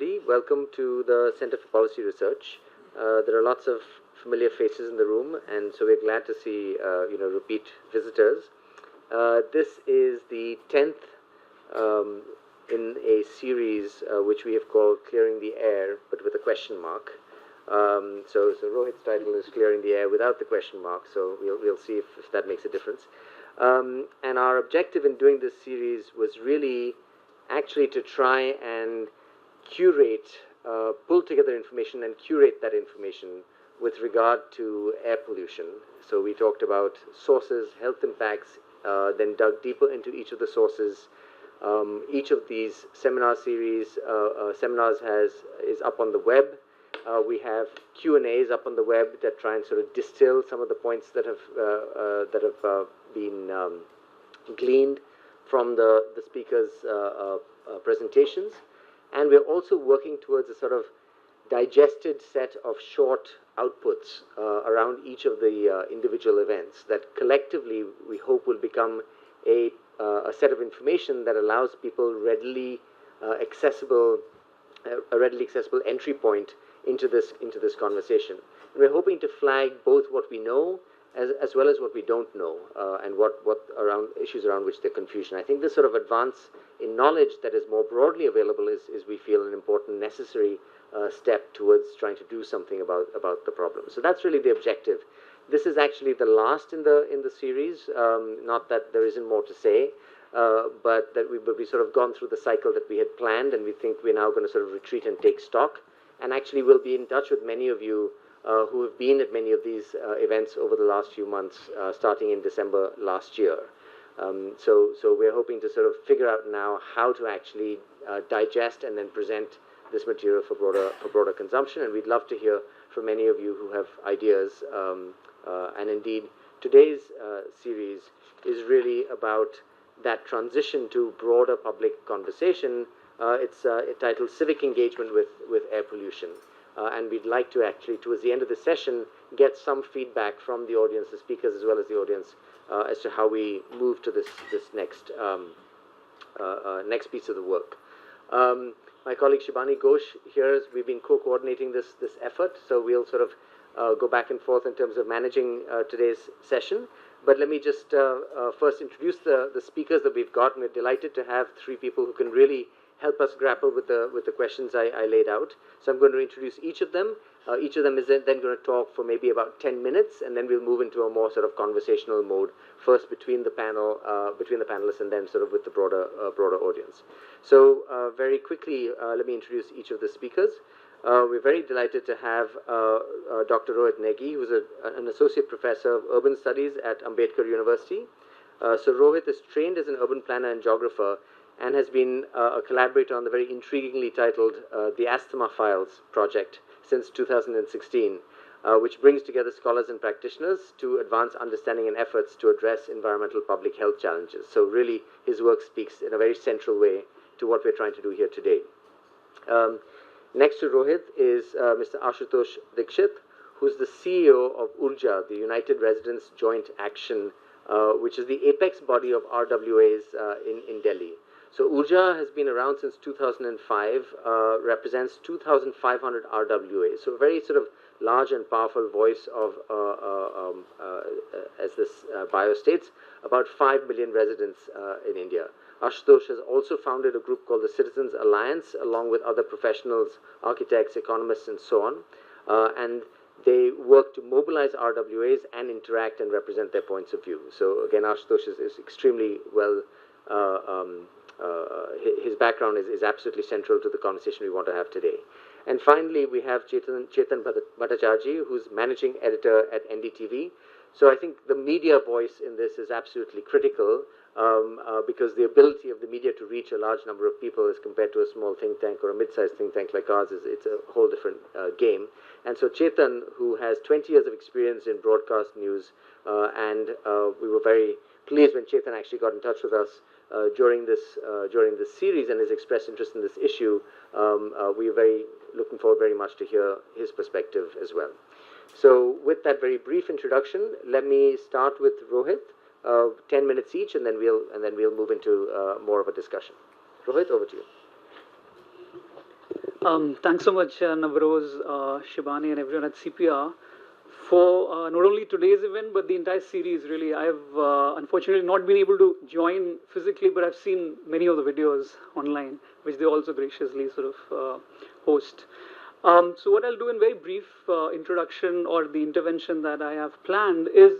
Welcome to the Center for Policy Research. There are lots of familiar faces in the room, and so we're glad to see repeat visitors. This is the 10th in a series which we have called Clearing the Air, but with a question mark. So Rohit's title is Clearing the Air without the question mark, so we'll see if that makes a difference. And our objective in doing this series was really actually to try and pull together information and curate that information with regard to air pollution. So we talked about sources, health impacts, then dug deeper into each of the sources. Each of these seminar series is up on the web. We have Q&As up on the web that try and sort of distill some of the points that have been gleaned from the speakers' presentations. And we're also working towards a sort of digested set of short outputs around each of the individual events that collectively we hope will become a set of information that allows people a readily accessible entry point into this conversation. And we're hoping to flag both what we know as well as what we don't know, and what around issues around which there's confusion. I think this sort of advance in knowledge that is more broadly available is we feel an important, necessary step towards trying to do something about the problem. So that's really the objective. This is actually the last in the series. Not that there isn't more to say, but that we've sort of gone through the cycle that we had planned, and we think we're now going to sort of retreat and take stock. And actually, we'll be in touch with many of you who have been at many of these events over the last few months, starting in December last year. So we're hoping to sort of figure out now how to actually digest and then present this material for broader consumption. And we'd love to hear from many of you who have ideas. And indeed, today's series is really about that transition to broader public conversation. It's titled Civic Engagement with Air Pollution. And we'd like to actually, towards the end of the session, get some feedback from the audience, the speakers as well as the audience, as to how we move to this next piece of the work. My colleague Shibani Ghosh here, we've been co-coordinating this effort, so we'll sort of go back and forth in terms of managing today's session. But let me just first introduce the speakers that we've got. And we're delighted to have three people who can really help us grapple with the questions I laid out. So I'm going to introduce each of them. Each of them is then going to talk for maybe about 10 minutes, and then we'll move into a more sort of conversational mode, first between the panelists, and then sort of with the broader audience. So very quickly, let me introduce each of the speakers. We're very delighted to have Dr. Rohit Negi, who's an associate professor of urban studies at Ambedkar University. So Rohit is trained as an urban planner and geographer, and has been a collaborator on the very intriguingly titled The Asthma Files project since 2016, which brings together scholars and practitioners to advance understanding and efforts to address environmental public health challenges. So really, his work speaks in a very central way to what we're trying to do here today. Next to Rohit is Mr. Ashutosh Dikshit, who's the CEO of Urja, the United Residents Joint Action, which is the apex body of RWAs in Delhi. So Urja has been around since 2005, represents 2,500 RWAs. So a very sort of large and powerful voice of, as this bio states, about 5 million residents in India. Ashutosh has also founded a group called the Citizens Alliance, along with other professionals, architects, economists, and so on. And they work to mobilize RWAs and interact and represent their points of view. So again, Ashutosh is extremely well. His background is absolutely central to the conversation we want to have today. And finally, we have Chetan Bhattacharjee, who's managing editor at NDTV. So I think the media voice in this is absolutely critical, because the ability of the media to reach a large number of people as compared to a small think tank or a mid-sized think tank like ours it's a whole different game. And so Chetan, who has 20 years of experience in broadcast news, and we were very pleased when Chetan actually got in touch with us during this series and has expressed interest in this issue. We are very looking forward very much to hear his perspective as well. So with that very brief introduction, let me start with Rohit. 10 minutes each, and then we'll move into more of a discussion. Rohit, over to you. Thanks so much, Navroz, Shibani, and everyone at CPR for not only today's event but the entire series. Really, I've unfortunately not been able to join physically, but I've seen many of the videos online, which they also graciously sort of host. So, what I'll do in very brief introduction or the intervention that I have planned is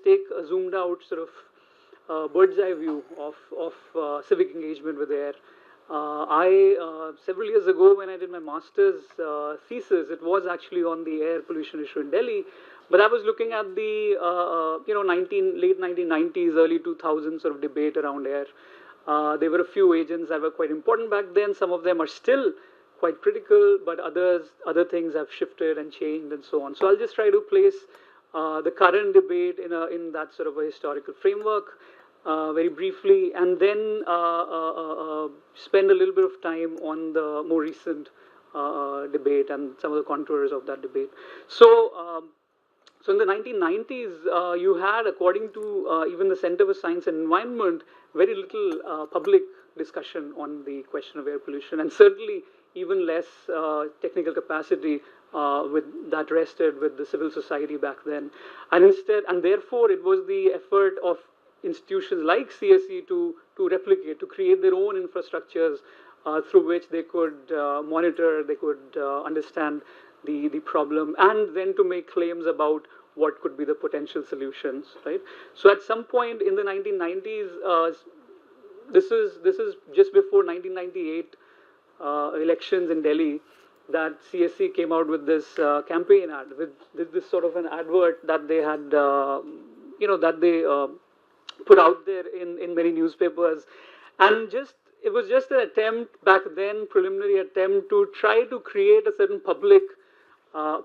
take a zoomed out sort of bird's eye view of civic engagement with air. Several years ago, when I did my master's thesis, it was actually on the air pollution issue in Delhi. But I was looking at the late 1990s, early 2000s sort of debate around air. There were a few agents that were quite important back then. Some of them are still quite critical, but other things have shifted and changed and so on. So I'll just try to place the current debate in that sort of a historical framework very briefly, and then spend a little bit of time on the more recent debate and some of the contours of that debate. So in the 1990s, you had, according to even the Center for Science and Environment, very little public discussion on the question of air pollution, and certainly even less technical capacity with that rested with the civil society back then. And therefore, it was the effort of institutions like CSE to replicate, to create their own infrastructures through which they could monitor, they could understand the problem, and then to make claims about what could be the potential solutions, right? So at some point in the 1990s, this is just before 1998 elections in Delhi, that CSE came out with this campaign ad, with this sort of an advert that they had, that they put out there in many newspapers, and it was just an attempt back then, preliminary attempt to try to create a certain public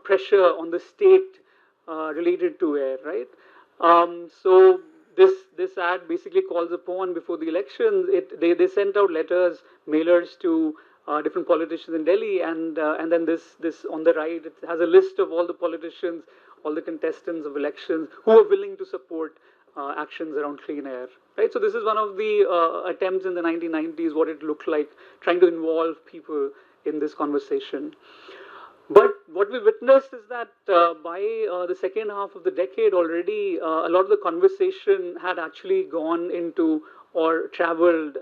pressure on the state related to air, right? So this ad basically calls upon, before the elections, they sent out letters, mailers to different politicians in Delhi, and then this on the right, it has a list of all the politicians, all the contestants of elections who are willing to support actions around clean air, right? So this is one of the attempts in the 1990s, what it looked like, trying to involve people in this conversation. But what we witnessed is that by the second half of the decade already, a lot of the conversation had actually gone into or traveled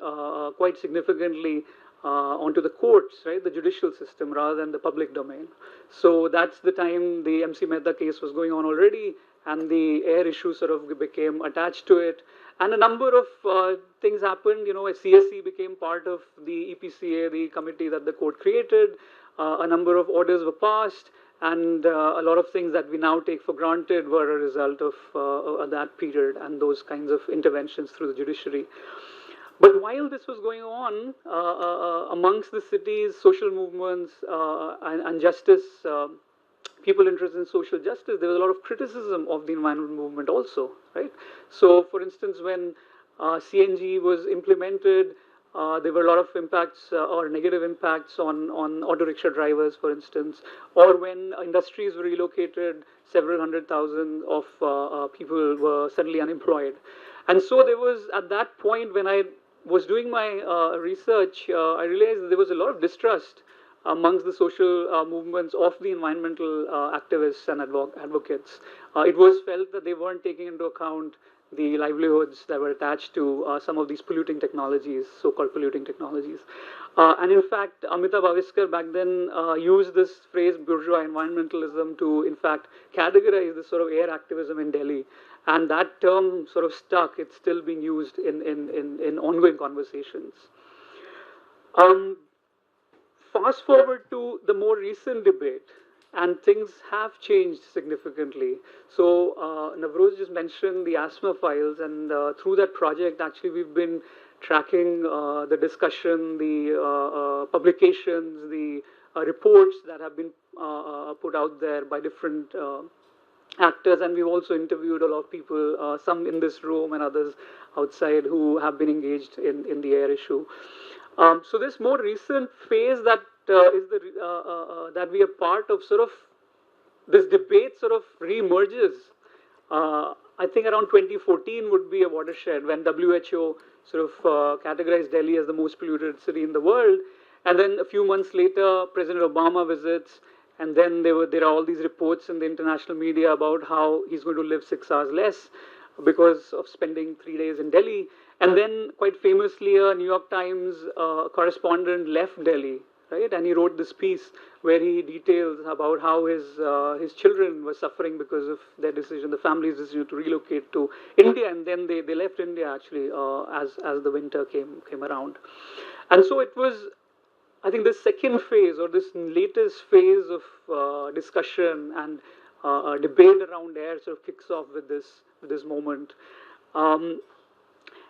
quite significantly onto the courts, right, the judicial system, rather than the public domain. So that's the time the MC Mehta case was going on already, and the air issue sort of became attached to it. And a number of things happened. CSE became part of the EPCA, the committee that the court created. A number of orders were passed, and a lot of things that we now take for granted were a result of that period and those kinds of interventions through the judiciary. But while this was going on, amongst the city's social movements and justice, people interested in social justice, there was a lot of criticism of the environment movement also, right? So, for instance, when CNG was implemented, there were a lot of impacts or negative impacts on auto rickshaw drivers, for instance, or when industries were relocated, several 100,000 of people were suddenly unemployed. And so there was, at that point, when I was doing my research, I realized there was a lot of distrust amongst the social movements of the environmental activists and advocates. It was felt that they weren't taking into account the livelihoods that were attached to some of these polluting technologies, so-called polluting technologies. And in fact, Amitabh Aviskar back then used this phrase, bourgeois environmentalism, to in fact categorize this sort of air activism in Delhi. And that term sort of stuck. It's still being used in ongoing conversations. Fast forward to the more recent debate, and things have changed significantly. So Navroz just mentioned the asthma files, and through that project, actually, we've been tracking the discussion, the publications, the reports that have been put out there by different actors, and we've also interviewed a lot of people, some in this room and others outside, who have been engaged in the air issue. So this more recent phase that that we are part of, sort of this debate sort of re-emerges. I think around 2014 would be a watershed when WHO sort of categorized Delhi as the most polluted city in the world. And then a few months later, President Obama visits, and then there are all these reports in the international media about how he's going to live 6 hours less because of spending 3 days in Delhi. And then, quite famously, a New York Times correspondent left Delhi, right? And he wrote this piece where he details about how his children were suffering because of their decision, the family's decision to relocate to India, and then they left India actually as the winter came around. And so it was, I think, this second phase or this latest phase of discussion and debate around air sort of kicks off with this moment.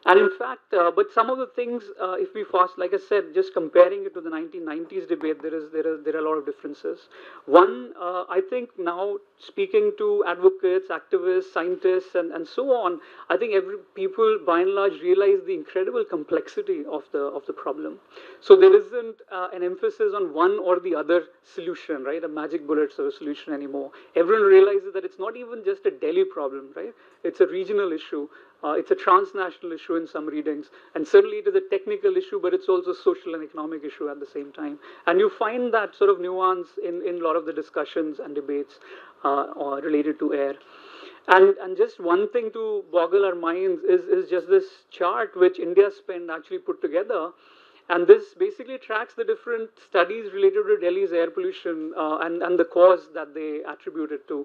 And in fact, but some of the things, if we fast, like I said, just comparing it to the 1990s debate, there are a lot of differences. One, I think now speaking to advocates, activists, scientists, and so on, I think people by and large realize the incredible complexity of the problem. So there isn't an emphasis on one or the other solution, right? A magic bullet sort of solution anymore. Everyone realizes that it's not even just a Delhi problem, right? It's a regional issue. It's a transnational issue in some readings, and certainly it is a technical issue, but it's also a social and economic issue at the same time. And you find that sort of nuance in a lot of the discussions and debates related to air. And just one thing to boggle our minds is just this chart which India Spend actually put together. And this basically tracks the different studies related to Delhi's air pollution and the cause that they attribute it to.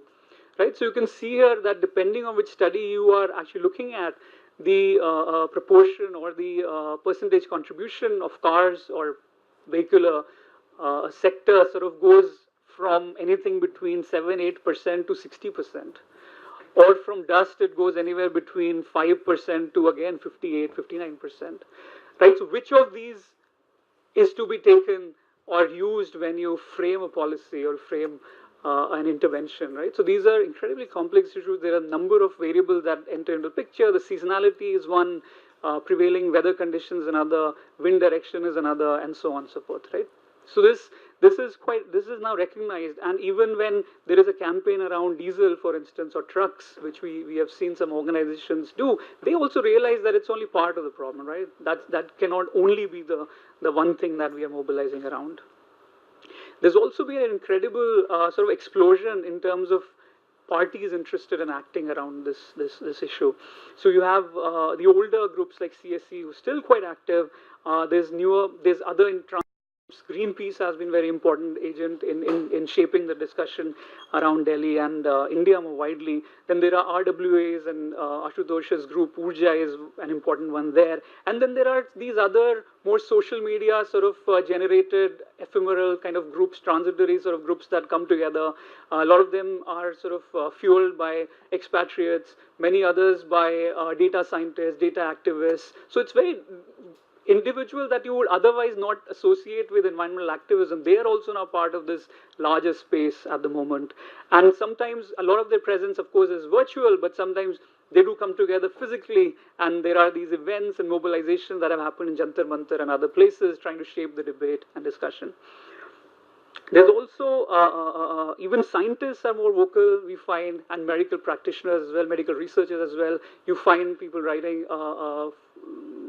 Right? So you can see here that depending on which study you are actually looking at, the proportion or the percentage contribution of cars or vehicular sector sort of goes from anything between 7-8% to 60%. Or from dust, it goes anywhere between 5% to again 58-59%. Right? So which of these is to be taken or used when you frame a policy or frame an intervention, right? So these are incredibly complex issues. There are a number of variables that enter into the picture. The seasonality is one, prevailing weather conditions another, wind direction is another, and so on and so forth, right? So this is now recognized, and even when there is a campaign around diesel, for instance, or trucks, which we have seen some organizations do, they also realize that it's only part of the problem, right? That cannot only be the one thing that we are mobilizing around. There's also been an incredible sort of explosion in terms of parties interested in acting around this issue. So you have the older groups like CSE who are still quite active. There's other Greenpeace has been a very important agent in shaping the discussion around Delhi and India more widely. Then there are RWAs and Ashutosh's group, Urja is an important one there. And then there are these other more social media sort of generated ephemeral kind of groups, transitory sort of groups that come together. A lot of them are sort of fueled by expatriates, many others by data scientists, data activists. So it's very individual that you would otherwise not associate with environmental activism, they are also now part of this larger space at the moment. And sometimes a lot of their presence, of course, is virtual, but sometimes they do come together physically, and there are these events and mobilizations that have happened in Jantar Mantar and other places trying to shape the debate and discussion. There's also, even scientists are more vocal, we find, and medical practitioners as well, medical researchers as well. You find people writing,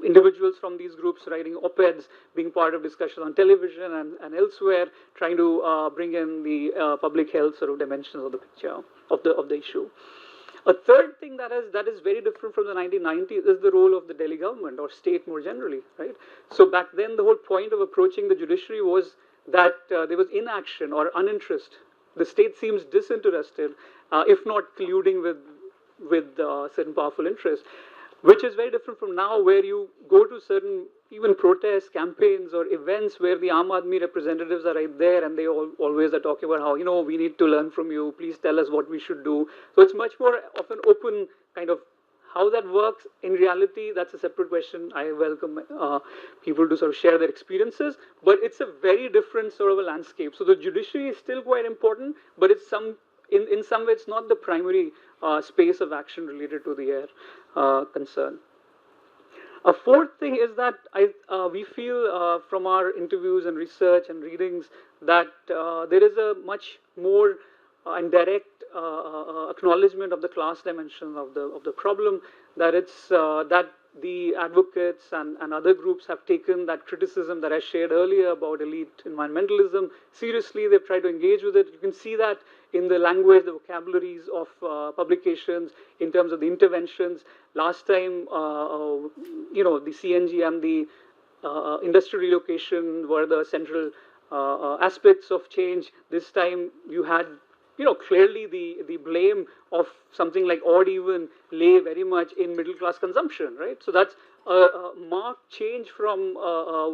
individuals from these groups writing op-eds, being part of discussion on television and elsewhere, trying to bring in the public health sort of dimensions of the picture, of the issue. A third thing that is very different from the 1990s is the role of the Delhi government or state more generally, right? So back then, the whole point of approaching the judiciary was that there was inaction or uninterest. The state seems disinterested, if not colluding with certain powerful interests, which is very different from now, where you go to certain even protests, campaigns, or events where the Aam Aadmi representatives are right there, and they always are talking about how, we need to learn from you, please tell us what we should do. So it's much more of an open kind of. How that works in reality, that's a separate question. I welcome people to sort of share their experiences, but it's a very different sort of a landscape. So the judiciary is still quite important, but it's in some way it's not the primary space of action related to the air concern. A fourth thing is that we feel from our interviews and research and readings that there is a much more and direct acknowledgement of the class dimension of the problem. That it's that the advocates and other groups have taken that criticism that I shared earlier about elite environmentalism seriously. They've tried to engage with it. You can see that in the language, the vocabularies of publications, in terms of the interventions. Last time, the CNG and the industrial relocation were the central aspects of change. This time you had, clearly the blame of something like odd even lay very much in middle class consumption, right? So that's a marked change from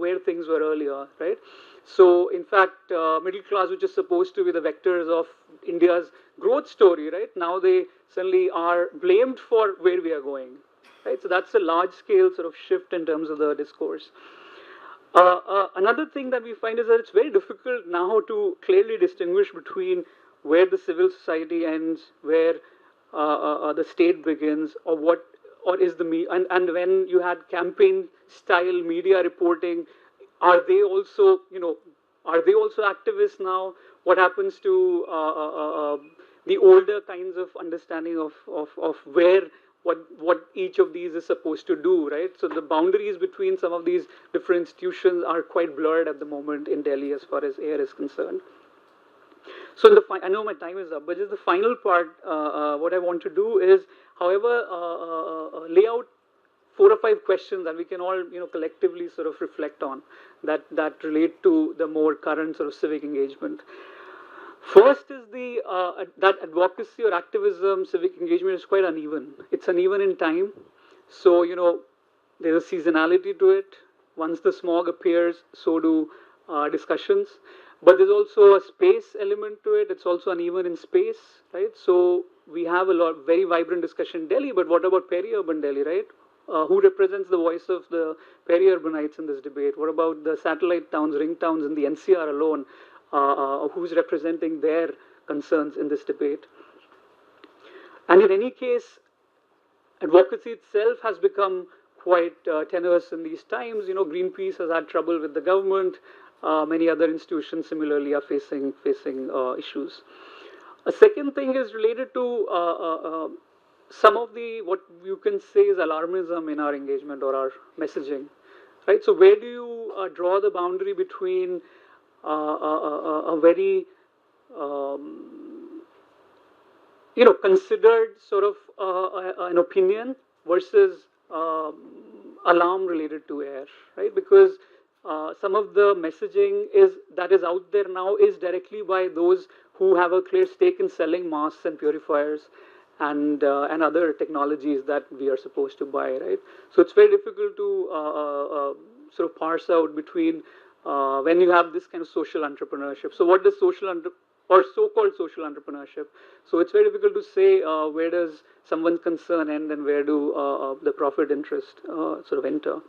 where things were earlier, right? So in fact, middle class, which is supposed to be the vectors of India's growth story, right? Now they suddenly are blamed for where we are going, right? So that's a large scale sort of shift in terms of the discourse. Another thing that we find is that it's very difficult now to clearly distinguish between where the civil society ends, where the state begins, or is the and when you had campaign style media reporting, are they also activists now? What happens to the older kinds of understanding of where what each of these is supposed to do, right? So the boundaries between some of these different institutions are quite blurred at the moment in Delhi as far as air is concerned. So I know my time is up, but just the final part, what I want to do is, however, lay out 4 or 5 questions that we can all, collectively sort of reflect on that relate to the more current sort of civic engagement. First is that advocacy or activism, civic engagement is quite uneven. It's uneven in time. So, there's a seasonality to it. Once the smog appears, so do discussions. But there's also a space element to it. It's also uneven in space, right? So we have a very vibrant discussion in Delhi, but what about peri-urban Delhi, right? Who represents the voice of the peri-urbanites in this debate? What about the satellite towns, ring towns in the NCR alone? Who's representing their concerns in this debate? And in any case, advocacy itself has become quite tenuous in these times. Greenpeace has had trouble with the government. Many other institutions similarly are facing issues. A second thing is related to some of what you can say is alarmism in our engagement or our messaging, right? So where do you draw the boundary between a very considered sort of an opinion versus alarm related to air, right? Because some of the messaging that is out there now is directly by those who have a clear stake in selling masks and purifiers and other technologies that we are supposed to buy, right? So it's very difficult to sort of parse out between when you have this kind of social entrepreneurship. So what does or so-called social entrepreneurship? So it's very difficult to say where does someone's concern end and where do the profit interest sort of enter.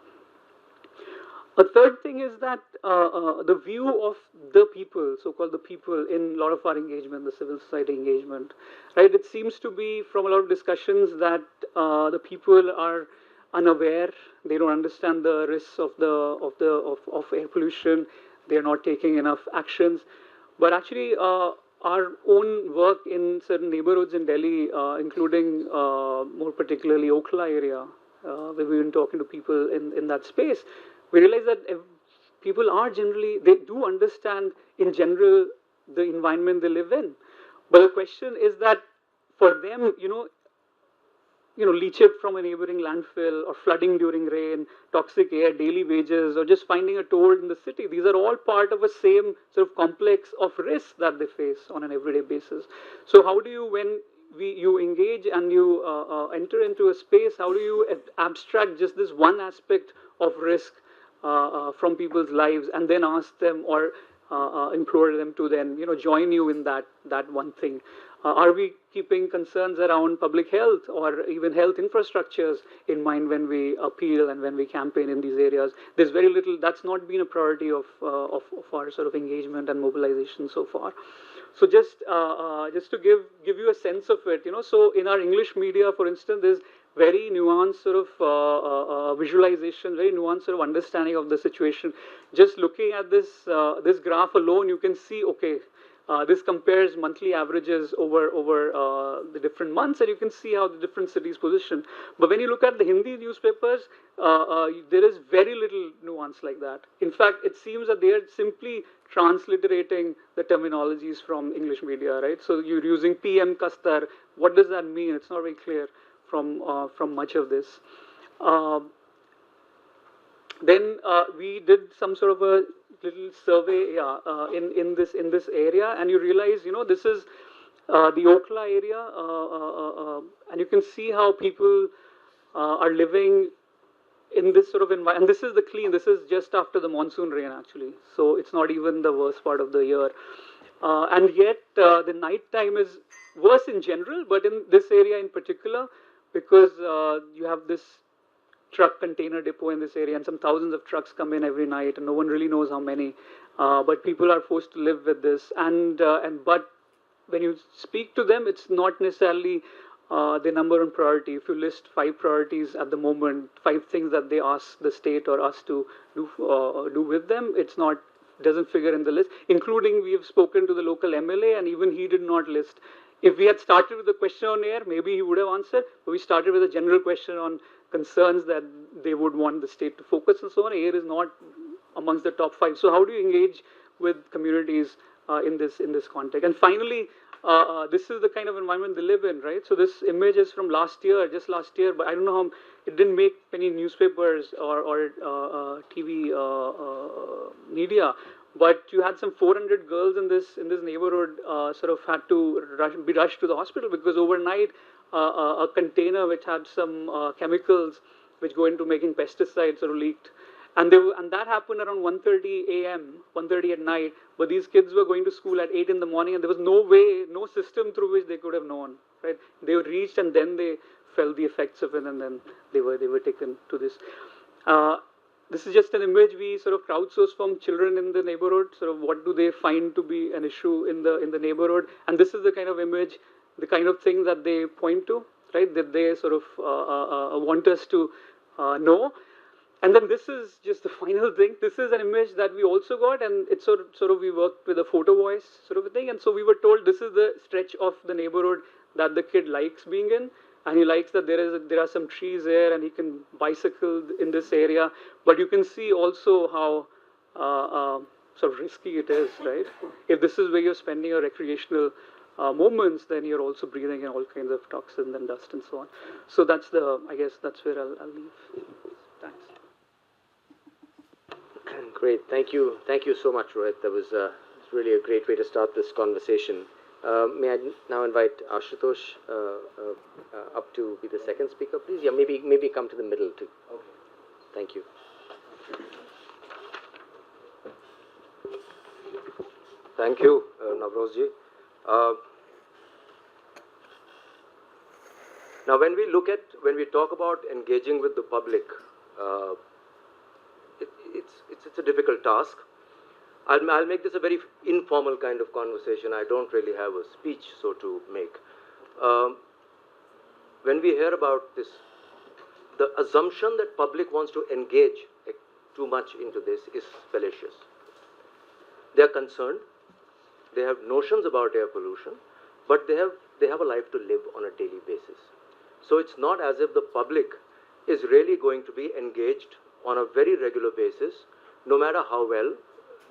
A third thing is that the view of the people, so-called the people in a lot of our engagement, the civil society engagement, right? It seems to be from a lot of discussions that the people are unaware. They don't understand the risks of air pollution. They are not taking enough actions. But actually, our own work in certain neighborhoods in Delhi, including more particularly Okhla area, where we've been talking to people in that space, we realize that people are they do understand in general the environment they live in. But the question is that for them, leachate from a neighboring landfill or flooding during rain, toxic air, daily wages, or just finding a toll in the city, these are all part of a same sort of complex of risks that they face on an everyday basis. So how do you, when you engage and you enter into a space, how do you abstract just this one aspect of risk from people's lives and then ask them or implore them to then join you in that one thing? Are we keeping concerns around public health or even health infrastructures in mind when we appeal and when we campaign in these areas? There's very little. That's not been a priority of our sort of engagement and mobilization so far. So just to give you a sense of it, so in our English media, for instance, there's very nuanced sort of visualization, very nuanced sort of understanding of the situation. Just looking at this graph alone, you can see, okay, This compares monthly averages over the different months, and you can see how the different cities position. But when you look at the Hindi newspapers, there is very little nuance like that. In fact, it seems that they are simply transliterating the terminologies from English media, right? So you're using PM Kastar. What does that mean? It's not very clear from much of this. Then we did some sort of a little survey, in this area, and you realize, this is the Okla area, and you can see how people are living in this sort of environment. And this is the clean. This is just after the monsoon rain, actually. So it's not even the worst part of the year. And yet, the night time is worse in general, but in this area in particular, because you have this truck container depot in this area, and some thousands of trucks come in every night, and no one really knows how many. But people are forced to live with this, but when you speak to them, it's not necessarily the number one priority. If you list 5 priorities at the moment, 5 things that they ask the state or us to do with them, doesn't figure in the list. Including, we have spoken to the local MLA, and even he did not list. If we had started with a question on air, maybe he would have answered. But we started with a general question on concerns that they would want the state to focus and so on. Air is not amongst the top 5. So how do you engage with communities in this context? And finally, this is the kind of environment they live in, right? So this image is from just last year, but I don't know how it didn't make many newspapers or TV media. But you had some 400 girls in this neighborhood sort of had to be rushed to the hospital because overnight a container which had some chemicals which go into making pesticides sort of leaked. And that happened around 1:30 a.m., 1:30 at night. But these kids were going to school at 8 in the morning, and there was no way, no system through which they could have known. Right? They were reached, and then they felt the effects of it, and then they were taken to this. This is just an image we sort of crowdsourced from children in the neighborhood. Sort of what do they find to be an issue in the neighborhood, and this is the kind of image, the kind of thing that they point to, right? That they sort of want us to know. And then this is just the final thing. This is an image that we also got, and it's sort of we worked with a photo voice sort of a thing. And so we were told this is the stretch of the neighborhood that the kid likes being in, and he likes that there are some trees there, and he can bicycle in this area. But you can see also how sort of risky it is, right? If this is where you're spending your recreational moments, then you're also breathing in all kinds of toxins and dust and so on. So I guess that's where I'll leave. Thanks. Great, thank you so much, Rohit. That was really a great way to start this conversation. May I now invite Ashutosh up to be the second speaker, please? Yeah, maybe come to the middle too. Okay. Thank you. Thank you, Navrozji. Now, when we talk about engaging with the public, it's a difficult task. I'll make this a very informal kind of conversation. I don't really have a speech, so to make. When we hear about this, the assumption that public wants to engage too much into this is fallacious. They are concerned. They have notions about air pollution, but they have a life to live on a daily basis. So it's not as if the public is really going to be engaged on a very regular basis, no matter how well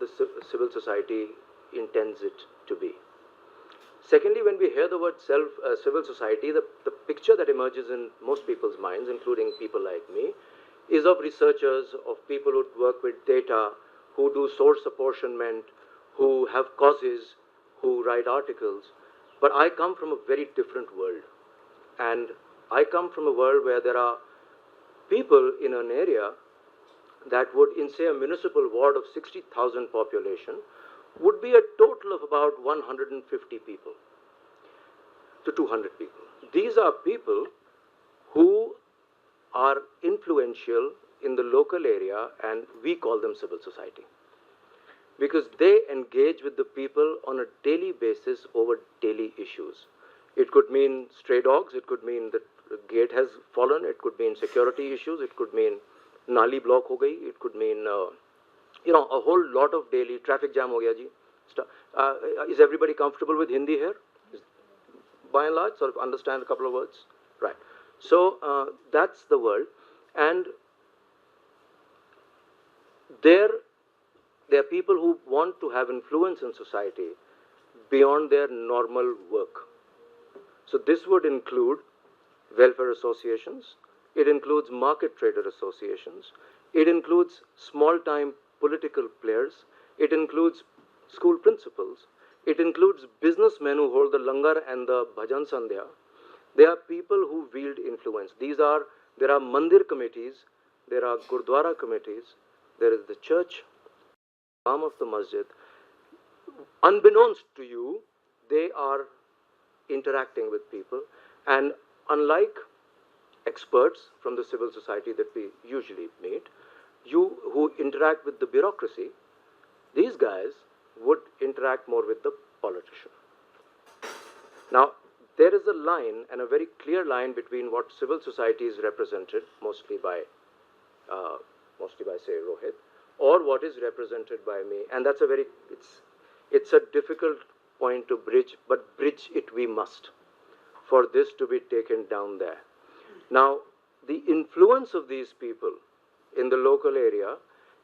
the civil society intends it to be. Secondly, when we hear the word civil society, the picture that emerges in most people's minds, including people like me, is of researchers, of people who work with data, who do source apportionment, who have causes, who write articles. But I come from a very different world. And I come from a world where there are people in an area that would, in say a municipal ward of 60,000 population, would be a total of about 150 people to 200 people. These are people who are influential in the local area, and we call them civil society, because they engage with the people on a daily basis over daily issues. It could mean stray dogs, it could mean that the gate has fallen, it could mean security issues, it could mean nali block ho gayi, it could mean a whole lot of daily traffic jam ho gaya ji, Is everybody comfortable with Hindi here? By and large, sort of understand a couple of words? Right. So that's the world. And there are people who want to have influence in society beyond their normal work. So this would include welfare associations, it includes market trader associations, it includes small-time political players, it includes school principals, it includes businessmen who hold the langar and the bhajan sandhya. They are people who wield influence. There are mandir committees, there are gurdwara committees, there is the church, imam of the masjid. Unbeknownst to you, they are interacting with people, and unlike experts from the civil society that we usually meet, you who interact with the bureaucracy, these guys would interact more with the politician. Now, there is a line, and a very clear line, between what civil society is represented, mostly by say Rohit, or what is represented by me, and that's it's a difficult point to bridge, but bridge it we must, for this to be taken down there. Now, the influence of these people in the local area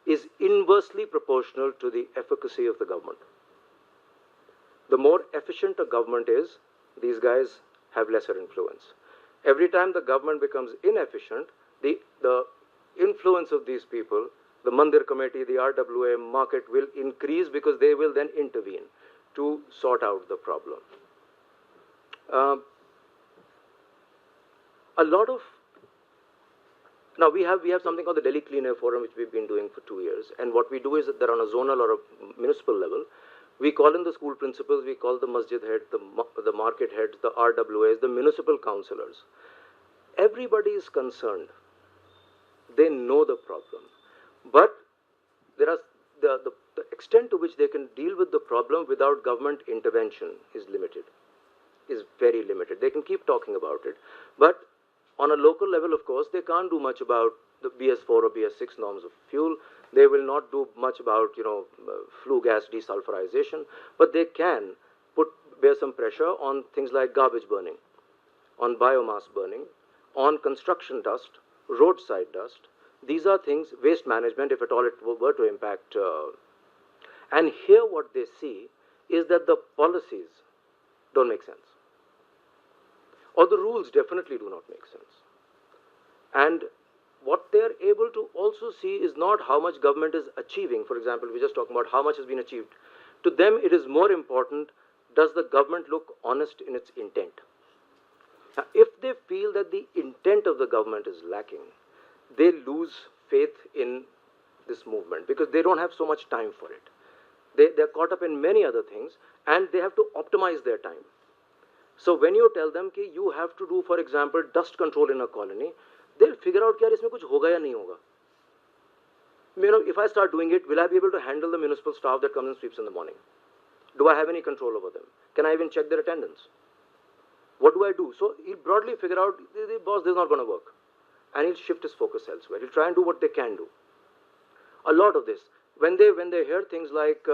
is inversely proportional to the efficacy of the government. The more efficient a government is, these guys have lesser influence. Every time the government becomes inefficient, the influence of these people, the Mandir Committee, the RWA, market, will increase, because they will then intervene to sort out the problem. Now we have something called the Delhi Clean Air Forum, which we've been doing for 2 years, and what we do is that on a zonal or a municipal level, we call in the school principals, we call the masjid head, the market heads, the RWAs, the municipal councillors. Everybody is concerned. They know the problem. But there are the extent to which they can deal with the problem without government intervention is limited, is very limited. They can keep talking about it, but on a local level, of course, they can't do much about the BS4 or BS6 norms of fuel. They will not do much about, flue gas desulfurization, but they can bear some pressure on things like garbage burning, on biomass burning, on construction dust, roadside dust. These are things, waste management, if at all it were to impact. And here what they see is that the policies don't make sense, or the rules definitely do not make sense. And what they're able to also see is not how much government is achieving. For example, we're just talking about how much has been achieved. To them, it is more important, does the government look honest in its intent? Now, if they feel that the intent of the government is lacking, they lose faith in this movement, because they don't have so much time for it. They're caught up in many other things, and they have to optimize their time. So when you tell them that you have to do, for example, dust control in a colony, they'll figure out that isme kuch hoga ya nahi hoga. If I start doing it, will I be able to handle the municipal staff that comes and sweeps in the morning? Do I have any control over them? Can I even check their attendance? What do I do? So he'll broadly figure out, boss, this is not going to work. And he'll shift his focus elsewhere. He'll try and do what they can do. A lot of this, when they hear things like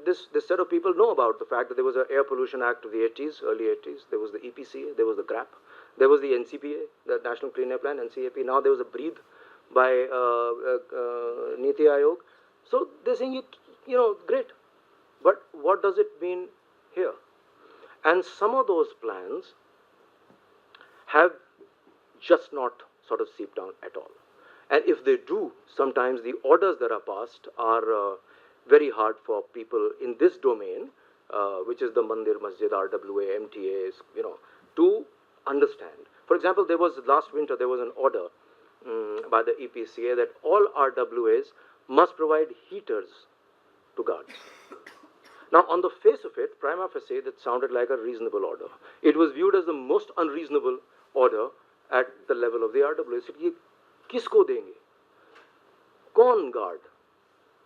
this set of people know about the fact that there was an Air Pollution Act of the 80s, early 80s. There was the EPCA, there was the GRAP, there was the NCPA, the National Clean Air Plan, NCAP. Now there was a Breathe by Niti Aayog. So they're saying, great. But what does it mean here? And some of those plans have just not sort of seeped down at all. And if they do, sometimes the orders that are passed are very hard for people in this domain, which is the Mandir, Masjid, RWA, MTAs, to understand. For example, last winter, there was an order by the EPCA that all RWAs must provide heaters to guards. Now, on the face of it, prima facie, that sounded like a reasonable order. It was viewed as the most unreasonable order at the level of the RWA. So, ye kisko denge? Kaun guard?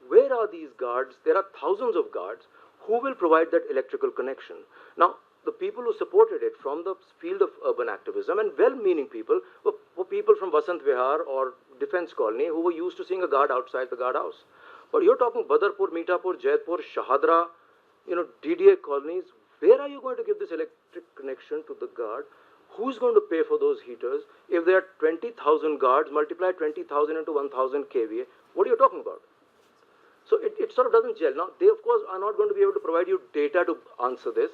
Where are these guards? There are thousands of guards. Who will provide that electrical connection? Now, the people who supported it from the field of urban activism, and well-meaning people, were people from Vasant Vihar or Defence Colony who were used to seeing a guard outside the guard house. But you're talking Badarpur, Meetapur, Jaipur, Shahadra, DDA colonies. Where are you going to give this electric connection to the guard? Who's going to pay for those heaters? If there are 20,000 guards, multiply 20,000 into 1,000 kVA, what are you talking about? So it sort of doesn't gel. Now, they, of course, are not going to be able to provide you data to answer this.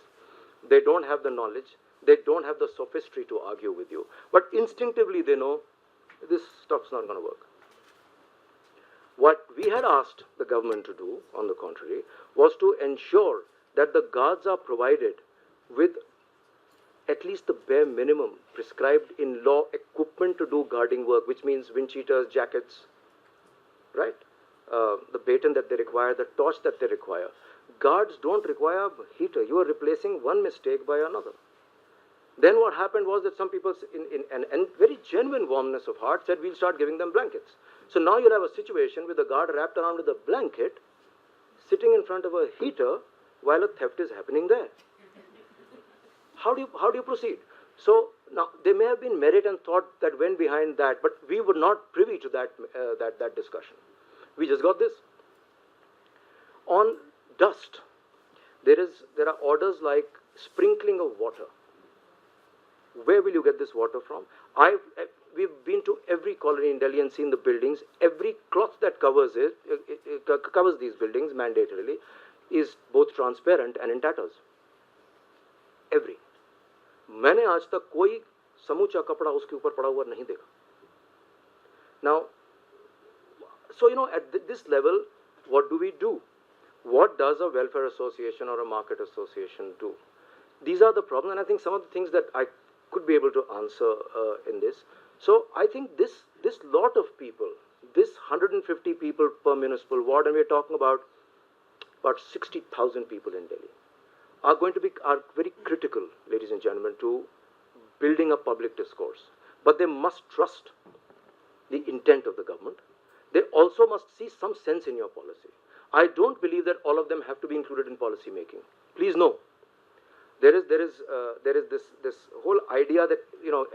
They don't have the knowledge. They don't have the sophistry to argue with you. But instinctively, they know this stuff's not going to work. What we had asked the government to do, on the contrary, was to ensure that the guards are provided with at least the bare minimum prescribed in law equipment to do guarding work, which means wind cheaters, jackets, right? The baton that they require, the torch that they require. Guards don't require a heater. You are replacing one mistake by another. Then what happened was that some people, in very genuine warmness of heart, said, we'll start giving them blankets. So now you'll have a situation with a guard wrapped around with a blanket, sitting in front of a heater, while a theft is happening there. How do you proceed? So now there may have been merit and thought that went behind that, but we were not privy to that discussion. We just got this. On dust, there are orders like sprinkling of water. Where will you get this water from? We've been to every colony in Delhi and seen the buildings. Every cloth that covers covers these buildings mandatorily is both transparent and in tatters. Every. मैंने आज तक कोई समूचा कपड़ा उसके ऊपर पड़ा हुआ नहीं देखा. Now, so at this level, what do we do? What does a welfare association or a market association do? These are the problems, and I think some of the things that I could be able to answer in this. So I think this lot of people, this 150 people per municipal ward, and we're talking about 60,000 people in Delhi, are very critical, ladies and gentlemen, to building a public discourse. But they must trust the intent of the government. They also must see some sense in your policy. I don't believe that all of them have to be included in policy making. Please no. There is this whole idea that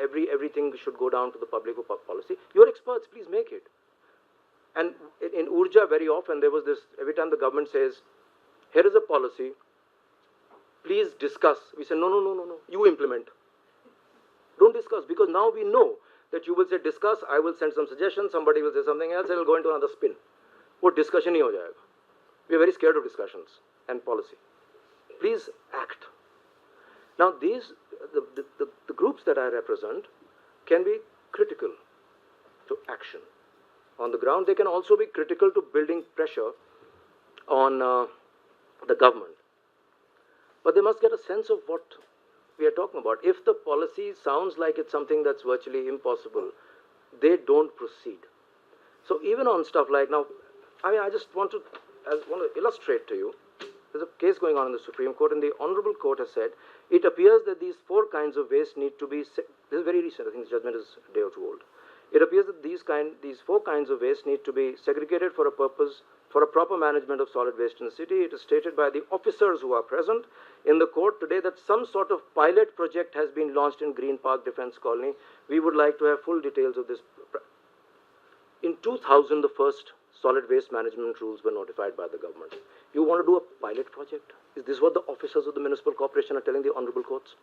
everything should go down to the public or policy. You're experts, please make it. And in Urja, very often there was this. Every time the government says, "Here is a policy. Please discuss." We say, "No. You implement. Don't discuss, because now we know that you will say discuss. I will send some suggestions. Somebody will say something else. It will go into another spin. वो discussion ही हो जाएगा. We are very scared of discussions and policy. Please act. Now, the groups that I represent can be critical to action. On the ground, they can also be critical to building pressure on the government. But they must get a sense of what we are talking about. If the policy sounds like it's something that's virtually impossible, they don't proceed. So even on stuff like now, I just want to illustrate to you. There's a case going on in the Supreme Court, and the Honorable Court has said, it appears that these 4 kinds of waste need to be, this is very recent, I think the judgment is a day or 2 old. It appears that these 4 kinds of waste need to be segregated for a proper management of solid waste in the city. It is stated by the officers who are present in the court today that some sort of pilot project has been launched in Green Park Defence Colony. We would like to have full details of this. In 2000, the first solid waste management rules were notified by the government. You want to do a pilot project? Is this what the officers of the municipal corporation are telling the honorable courts?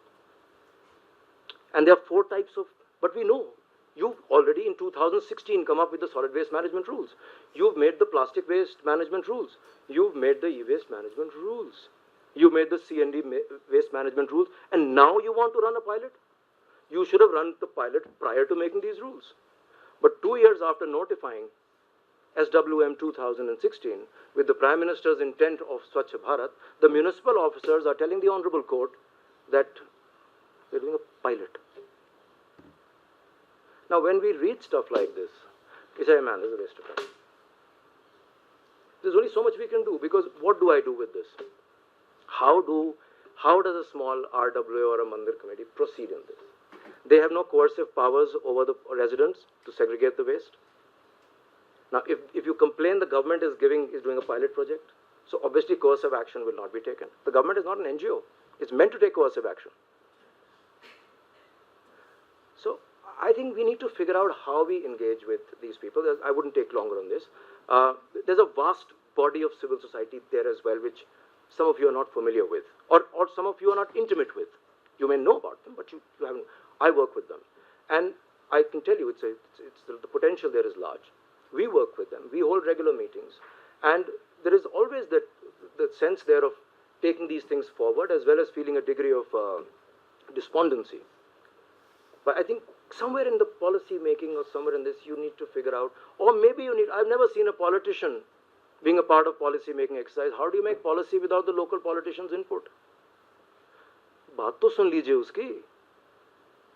And there are 4 types of, but we know, you've already in 2016 come up with the solid waste management rules. You've made the plastic waste management rules. You've made the e-waste management rules. You've made the C&D waste management rules. And now you want to run a pilot? You should have run the pilot prior to making these rules. But 2 years after notifying SWM 2016, with the Prime Minister's intent of Swachh Bharat, the municipal officers are telling the Honorable Court that they're doing a pilot. Now, when we read stuff like this, we say, man, this is a waste of time. There's only so much we can do, because what do I do with this? How does a small RWA or a Mandir committee proceed in this? They have no coercive powers over the residents to segregate the waste. Now, if you complain the government is doing a pilot project, so obviously coercive action will not be taken. The government is not an NGO. It's meant to take coercive action. So I think we need to figure out how we engage with these people. I wouldn't take longer on this. There's a vast body of civil society there as well, which some of you are not familiar with, or some of you are not intimate with. You may know about them, but you haven't. I work with them, and I can tell you, the potential there is large. We work with them. We hold regular meetings, and there is always the sense there of taking these things forward, as well as feeling a degree of despondency. But I think somewhere in the policy making or somewhere in this, you need to figure out, or maybe you need. I've never seen a politician being a part of policy making exercise. How do you make policy without the local politicians' input? बात तो सुन लीजिए उसकी.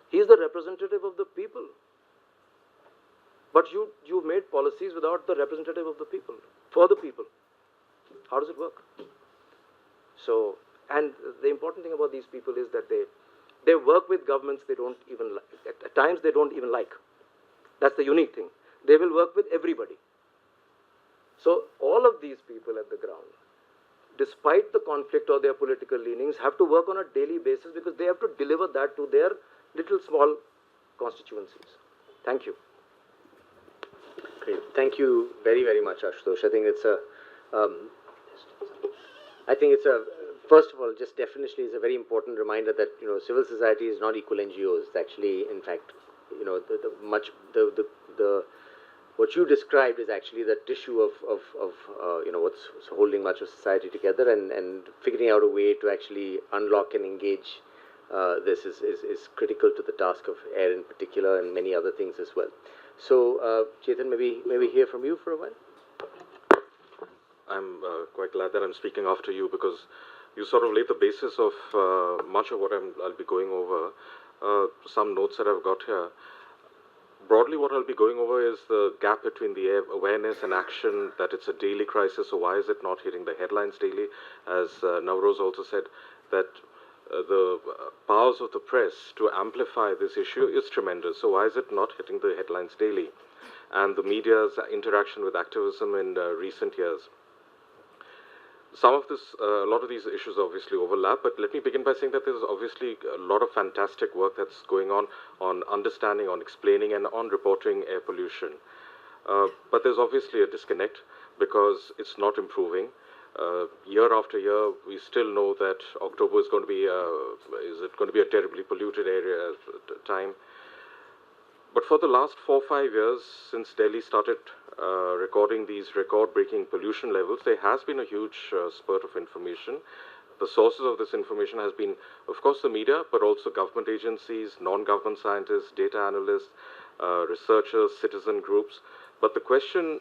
He is the representative of the people. But you've made policies without the representative of the people, for the people. How does it work? So, and the important thing about these people is that they work with governments they don't even like. At times they don't even like. That's the unique thing. They will work with everybody. So all of these people at the ground, despite the conflict or their political leanings, have to work on a daily basis because they have to deliver that to their little small constituencies. Thank you. Great. Thank you very, very much, Ashutosh. I think it's a, first of all, just definitionally is a very important reminder that, civil society is not equal NGOs. It's actually, in fact, what you described is actually the tissue of what's holding much of society together, and figuring out a way to actually unlock and engage this is critical to the task of AIR in particular, and many other things as well. So, Chetan, maybe hear from you for a while. I'm quite glad that I'm speaking after you, because you sort of laid the basis of much of what I'll be going over. Some notes that I've got here. Broadly, what I'll be going over is the gap between the awareness and action, that it's a daily crisis, so why is it not hitting the headlines daily? As Navroz also said, that the powers of the press to amplify this issue is tremendous, so why is it not hitting the headlines daily? And the media's interaction with activism in recent years. A lot of these issues obviously overlap, but let me begin by saying that there's obviously a lot of fantastic work that's going on understanding, on explaining, and on reporting air pollution. But there's obviously a disconnect, because it's not improving. Year after year, we still know that October is going to be a terribly polluted area time. But for the last 4 or 5 years, since Delhi started recording these record-breaking pollution levels, there has been a huge spurt of information. The sources of this information has been, of course, the media, but also government agencies, non-government scientists, data analysts, researchers, citizen groups. But the question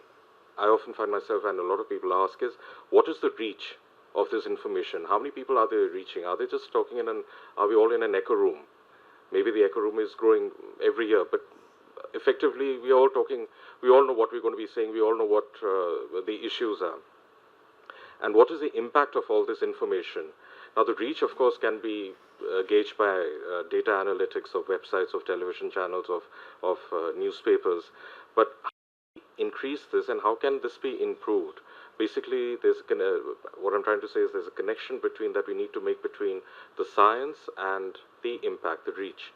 I often find myself, and a lot of people ask, is what is the reach of this information? How many people are they reaching? Are they just talking are we all in an echo room? Maybe the echo room is growing every year, but effectively we are all talking, we all know what we're going to be saying, we all know what the issues are. And what is the impact of all this information? Now, the reach, of course, can be gauged by data analytics of websites, of television channels, of newspapers. But how do we increase this, and how can this be improved? Basically, what I'm trying to say is there's a connection that we need to make between the science and the impact, the reach.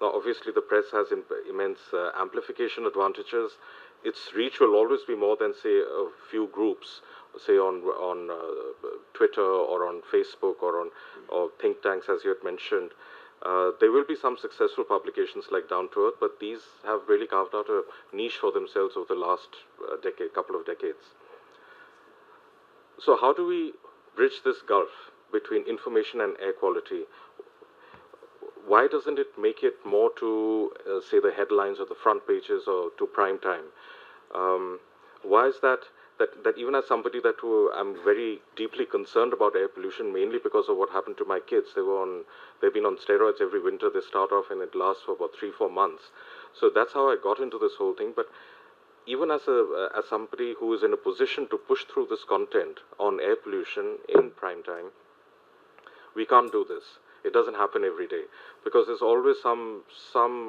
Now, obviously, the press has immense amplification advantages. Its reach will always be more than, say, a few groups, say on Twitter or on Facebook or think tanks, as you had mentioned. There will be some successful publications like Down to Earth, but these have really carved out a niche for themselves over the last couple of decades. So how do we bridge this gulf between information and air quality? Why doesn't it make it more to, say, the headlines or the front pages or to prime time? Why is that even as somebody I'm very deeply concerned about air pollution, mainly because of what happened to my kids. They've been on steroids every winter. They start off and it lasts for about 3-4 months. So that's how I got into this whole thing. But even as somebody who is in a position to push through this content on air pollution in prime time, we can't do this. It doesn't happen every day, because there's always some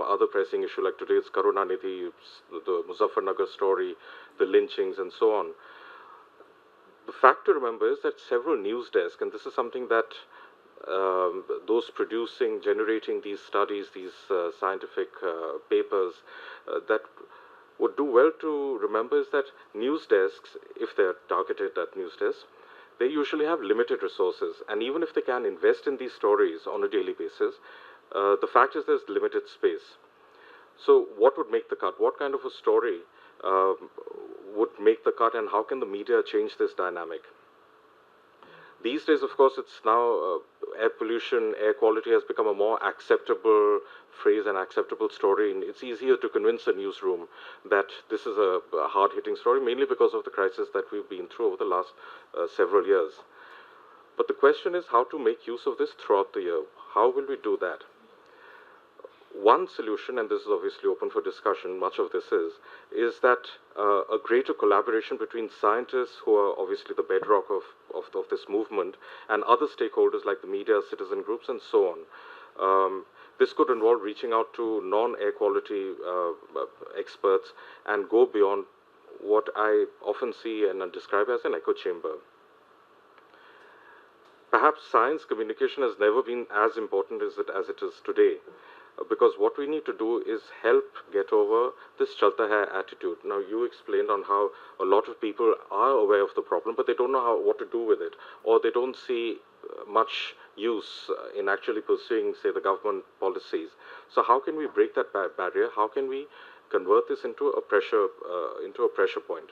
other pressing issue, like today it's Karunanidhi, the Muzaffarnagar story, the lynchings, and so on. The fact to remember is that several news desks, and this is something that those generating these studies, these scientific papers, that would do well to remember is that news desks, if they're targeted at news desks, they usually have limited resources. And even if they can invest in these stories on a daily basis, the fact is there's limited space. So what would make the cut? What kind of a story would make the cut, and how can the media change this dynamic? These days, of course, it's now air pollution, air quality has become a more acceptable phrase and acceptable story. And it's easier to convince a newsroom that this is a hard-hitting story, mainly because of the crisis that we've been through over the last several years. But the question is how to make use of this throughout the year. How will we do that? One solution, and this is obviously open for discussion, much of this is that a greater collaboration between scientists, who are obviously the bedrock of this movement, and other stakeholders like the media, citizen groups, and so on. This could involve reaching out to non-air quality experts and go beyond what I often see and describe as an echo chamber. Perhaps science communication has never been as important as it is today. Because what we need to do is help get over this chalta hai attitude. Now, you explained on how a lot of people are aware of the problem, but they don't know what to do with it, or they don't see much use in actually pursuing, say, the government policies. So how can we break that barrier? How can we convert this into a pressure point?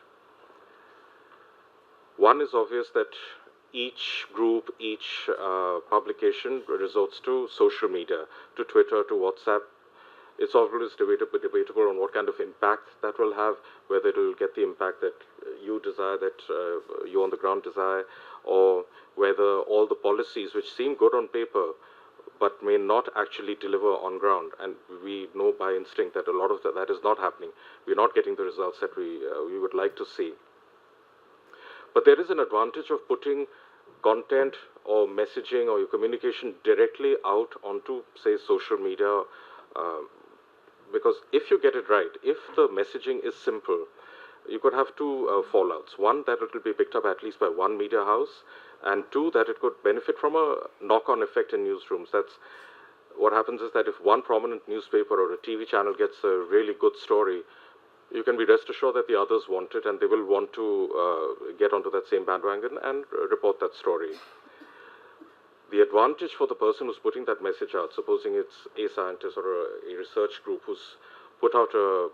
One is obvious that each group, each publication resorts to social media, to Twitter, to WhatsApp. It's always debatable on what kind of impact that will have, whether it will get the impact that you desire, that you on the ground desire, or whether all the policies which seem good on paper but may not actually deliver on ground. And we know by instinct that a lot of that is not happening. We're not getting the results that we would like to see. But there is an advantage of putting content or messaging or your communication directly out onto, say, social media, because if you get it right, if the messaging is simple, you could have two fallouts. One, that it will be picked up at least by one media house, and two, that it could benefit from a knock-on effect in newsrooms. That's what happens is that if one prominent newspaper or a TV channel gets a really good story, you can be rest assured that the others want it, and they will want to get onto that same bandwagon and report that story. The advantage for the person who's putting that message out, supposing it's a scientist or a research group who's put out a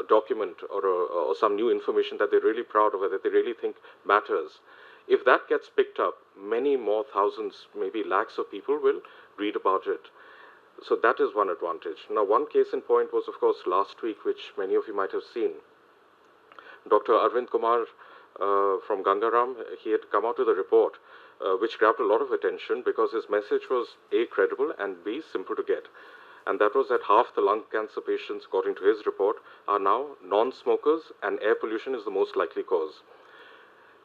document or some new information that they're really proud of, or that they really think matters, if that gets picked up, many more thousands, maybe lakhs of people will read about it. So that is one advantage. Now, one case in point was, of course, last week, which many of you might have seen. Dr. Arvind Kumar from Gangaram, he had come out with a report which grabbed a lot of attention because his message was A, credible, and B, simple to get. And that was that half the lung cancer patients, according to his report, are now non-smokers, and air pollution is the most likely cause.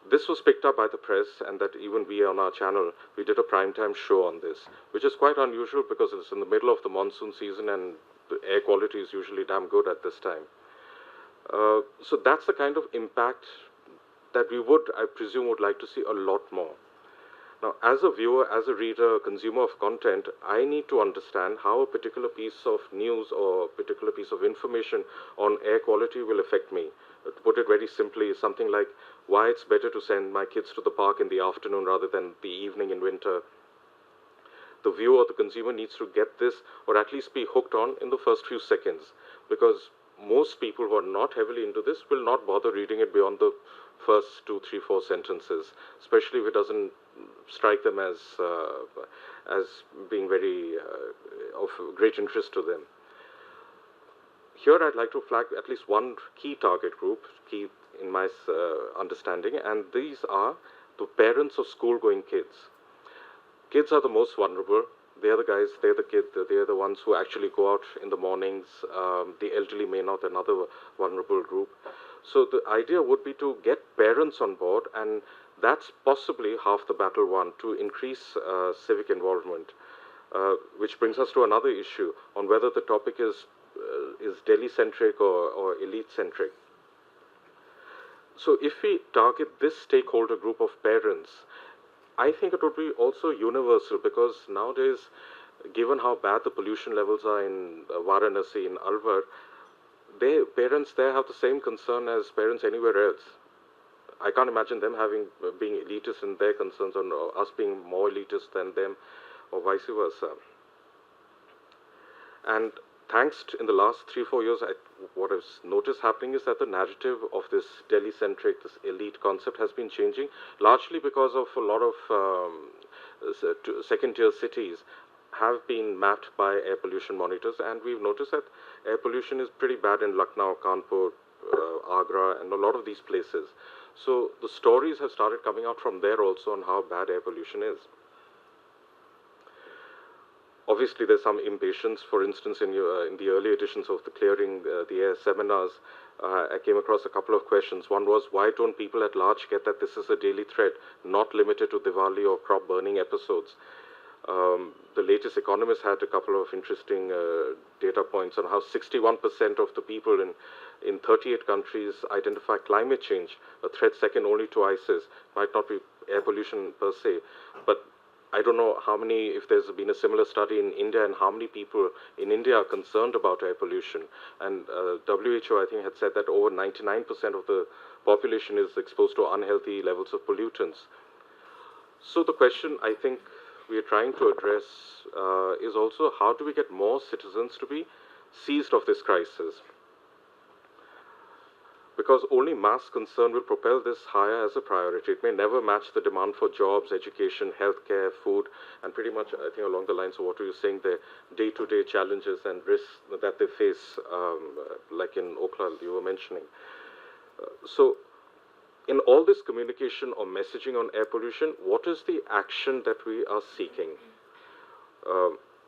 This was picked up by the press, and that even we on our channel, we did a primetime show on this, which is quite unusual because it's in the middle of the monsoon season and the air quality is usually damn good at this time. So that's the kind of impact that we would, I presume, would like to see a lot more. Now, as a viewer, as a reader, consumer of content, I need to understand how a particular piece of news or a particular piece of information on air quality will affect me. To put it very simply, something like why it's better to send my kids to the park in the afternoon rather than the evening in winter. The viewer or the consumer needs to get this, or at least be hooked on in the first few seconds, because most people who are not heavily into this will not bother reading it beyond the first 2, 3, 4 sentences, especially if it doesn't strike them as being very of great interest to them. Here I'd like to flag at least one key target group, key in my understanding, and these are the parents of school-going kids. Kids are the most vulnerable. They're the guys, they're the kids, they're the ones who actually go out in the mornings. The elderly may not, another vulnerable group. So the idea would be to get parents on board, and that's possibly half the battle won, to increase civic involvement. Which brings us to another issue on whether the topic is Delhi-centric or elite-centric. So if we target this stakeholder group of parents, I think it would be also universal, because nowadays, given how bad the pollution levels are in Varanasi, in Alwar, parents there have the same concern as parents anywhere else. I can't imagine them being elitist in their concerns, or us being more elitist than them, or vice versa. And thanks to, in the last 3-4 years, what I've noticed happening is that the narrative of this Delhi-centric, this elite concept has been changing, largely because of a lot of second-tier cities have been mapped by air pollution monitors, and we've noticed that air pollution is pretty bad in Lucknow, Kanpur, Agra, and a lot of these places. So the stories have started coming out from there also on how bad air pollution is. Obviously, there's some impatience. For instance, in the early editions of the Clearing the Air seminars, I came across a couple of questions. One was, why don't people at large get that this is a daily threat, not limited to Diwali or crop burning episodes? The latest Economist had a couple of interesting data points on how 61% of the people in 38 countries identify climate change, a threat second only to ISIS. Might not be air pollution per se, but I don't know how many, if there's been a similar study in India, and how many people in India are concerned about air pollution. And WHO, I think, had said that over 99% of the population is exposed to unhealthy levels of pollutants. So the question I think we are trying to address is also, how do we get more citizens to be seized of this crisis? Because only mass concern will propel this higher as a priority. It may never match the demand for jobs, education, healthcare, food, and pretty much, I think, along the lines of what you were saying, the day-to-day challenges and risks that they face, like in Okhla you were mentioning. So in all this communication or messaging on air pollution, what is the action that we are seeking?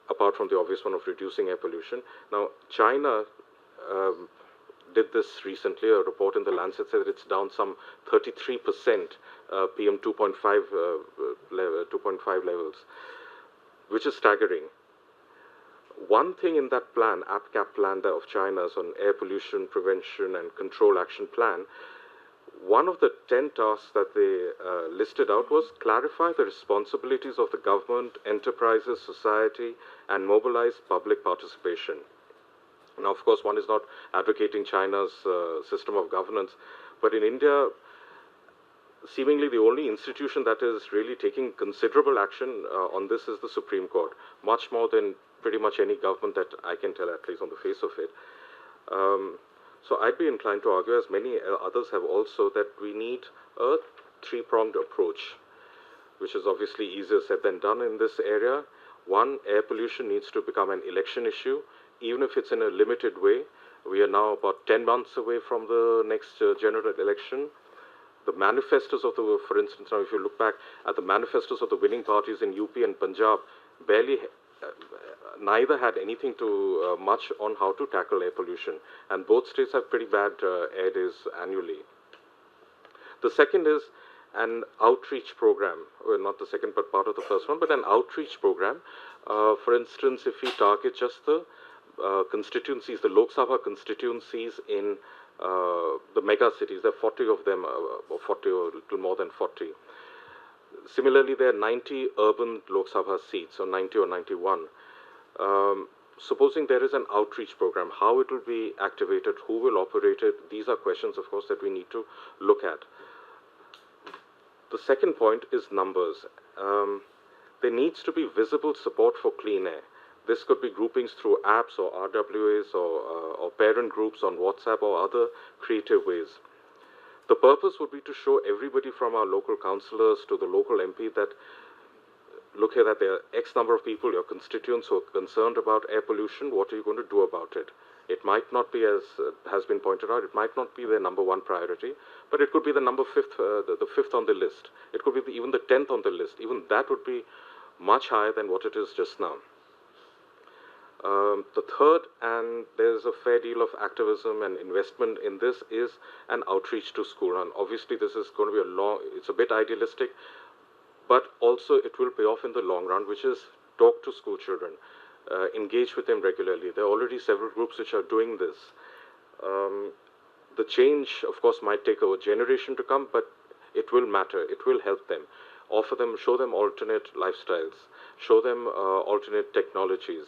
Apart from the obvious one of reducing air pollution. Now, China did this recently. A report in the Lancet said that it's down some 33% PM 2.5 levels, which is staggering. One thing in that plan, APCAP plan of China's on air pollution prevention and control action plan, one of the 10 tasks that they listed out was clarify the responsibilities of the government, enterprises, society, and mobilize public participation. Now, of course, one is not advocating China's system of governance, but in India, seemingly the only institution that is really taking considerable action on this is the Supreme Court, much more than pretty much any government that I can tell, at least on the face of it. So I'd be inclined to argue, as many others have also, that we need a three-pronged approach, which is obviously easier said than done in this area. One, air pollution needs to become an election issue, even if it's in a limited way. We are now about 10 months away from the next general election. The manifestos of the, for instance, now if you look back at the manifestos of the winning parties in UP and Punjab, barely, neither had anything to much on how to tackle air pollution. And both states have pretty bad air days annually. The second is an outreach program, well, not the second, but part of the first one, but an outreach program. For instance, if we target just the constituencies, the Lok Sabha constituencies in the mega cities, there are 40 of them, or 40 or a little more than 40. Similarly, there are 90 urban Lok Sabha seats, or 90 or 91. Supposing there is an outreach program, how it will be activated, who will operate it, these are questions, of course, that we need to look at. The second point is numbers. There needs to be visible support for clean air. This could be groupings through apps or RWAs or parent groups on WhatsApp or other creative ways. The purpose would be to show everybody from our local councillors to the local MP that, look here, that there are X number of people, your constituents, who are concerned about air pollution. What are you going to do about it? It might not be, as has been pointed out, it might not be their number one priority, but it could be the the fifth on the list. It could be even the 10th on the list. Even that would be much higher than what it is just now. The third, and there's a fair deal of activism and investment in this, is an outreach to school. And obviously this is going to be it's a bit idealistic, but also it will pay off in the long run, which is talk to school children, engage with them regularly. There are already several groups which are doing this. The change, of course, might take a generation to come, but it will matter. It will help them. Offer them, show them alternate lifestyles, show them alternate technologies.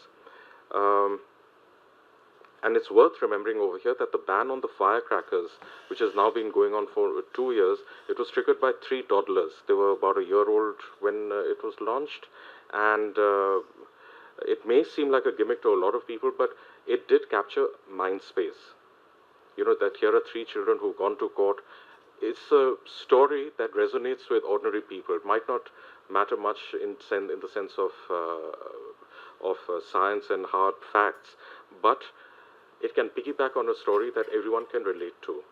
And it's worth remembering over here that the ban on the firecrackers, which has now been going on for 2 years, it was triggered by 3 toddlers. They were about a year old when it was launched, and it may seem like a gimmick to a lot of people, but it did capture mind space. You know, that here are 3 children who've gone to court. It's a story that resonates with ordinary people. It might not matter much in the sense of science and hard facts, but it can piggyback on a story that everyone can relate to.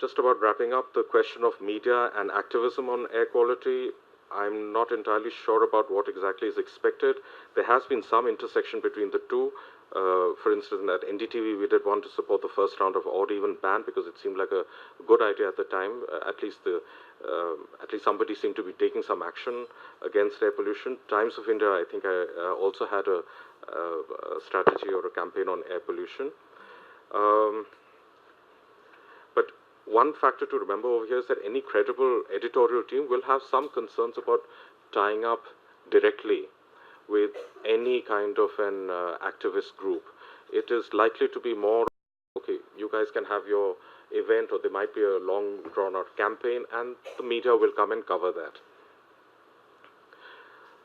Just about wrapping up the question of media and activism on air quality, I'm not entirely sure about what exactly is expected. There has been some intersection between the two. For instance, at NDTV, we did want to support the first round of odd even ban because it seemed like a good idea at the time. At least somebody seemed to be taking some action against air pollution. Times of India, I think, I also had a strategy or a campaign on air pollution. But one factor to remember over here is that any credible editorial team will have some concerns about tying up directly with any kind of an activist group. It is likely to be more, okay, you guys can have your event, or there might be a long drawn out campaign, and the media will come and cover that.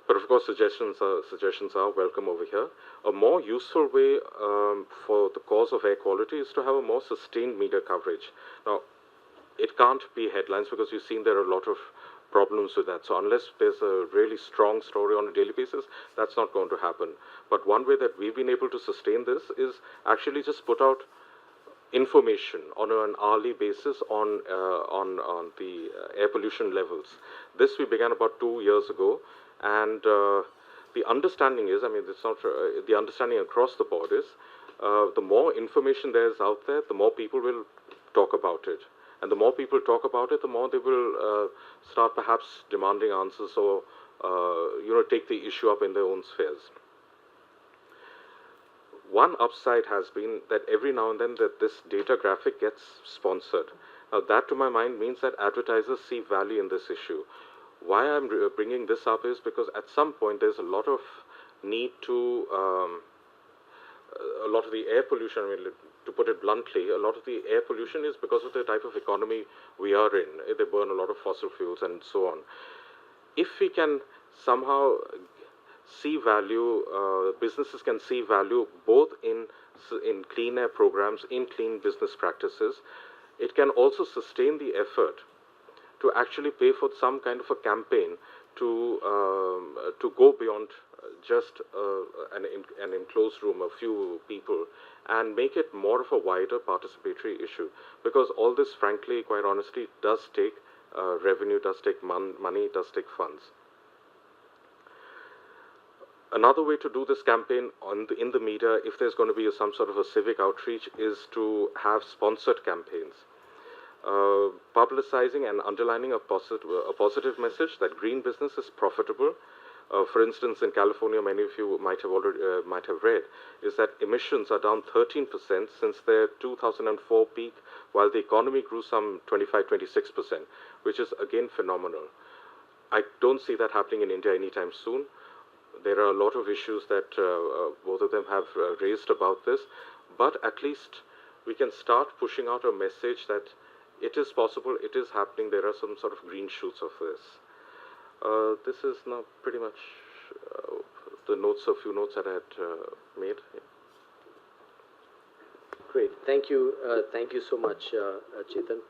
But of course, suggestions are welcome over here. A more useful way for the cause of air quality is to have a more sustained media coverage. Now, it can't be headlines because you've seen there are a lot of problems with that. So unless there's a really strong story on a daily basis, that's not going to happen. But one way that we've been able to sustain this is actually just put out information on an hourly basis on the air pollution levels. This we began about 2 years ago, and the understanding is, I mean, it's not the understanding across the board is, the more information there is out there, the more people will talk about it. And the more people talk about it, the more they will start perhaps demanding answers or, take the issue up in their own spheres. One upside has been that every now and then that this data graphic gets sponsored. Now that to my mind means that advertisers see value in this issue. Why I'm bringing this up is because at some point there's a lot of need to, a lot of the air pollution, I mean, to put it bluntly, a lot of the air pollution is because of the type of economy we are in. They burn a lot of fossil fuels and so on. If we can somehow see value, businesses can see value both in clean air programs, in clean business practices, it can also sustain the effort to actually pay for some kind of a campaign to go beyond just an enclosed room, a few people, and make it more of a wider participatory issue. Because all this, frankly, quite honestly, does take revenue, does take money, does take funds. Another way to do this campaign in the media, if there's going to be some sort of a civic outreach, is to have sponsored campaigns. Publicizing and underlining a positive message that green business is profitable. For instance, in California, many of you might have read, is that emissions are down 13% since their 2004 peak, while the economy grew some 25-26%, which is again phenomenal. I don't see that happening in India anytime soon. There are a lot of issues that both of them have raised about this, but at least we can start pushing out a message that it is possible, it is happening, there are some sort of green shoots of this. This is now pretty much the notes, a few notes that I had made. Yeah. Great, thank you so much, Chetan.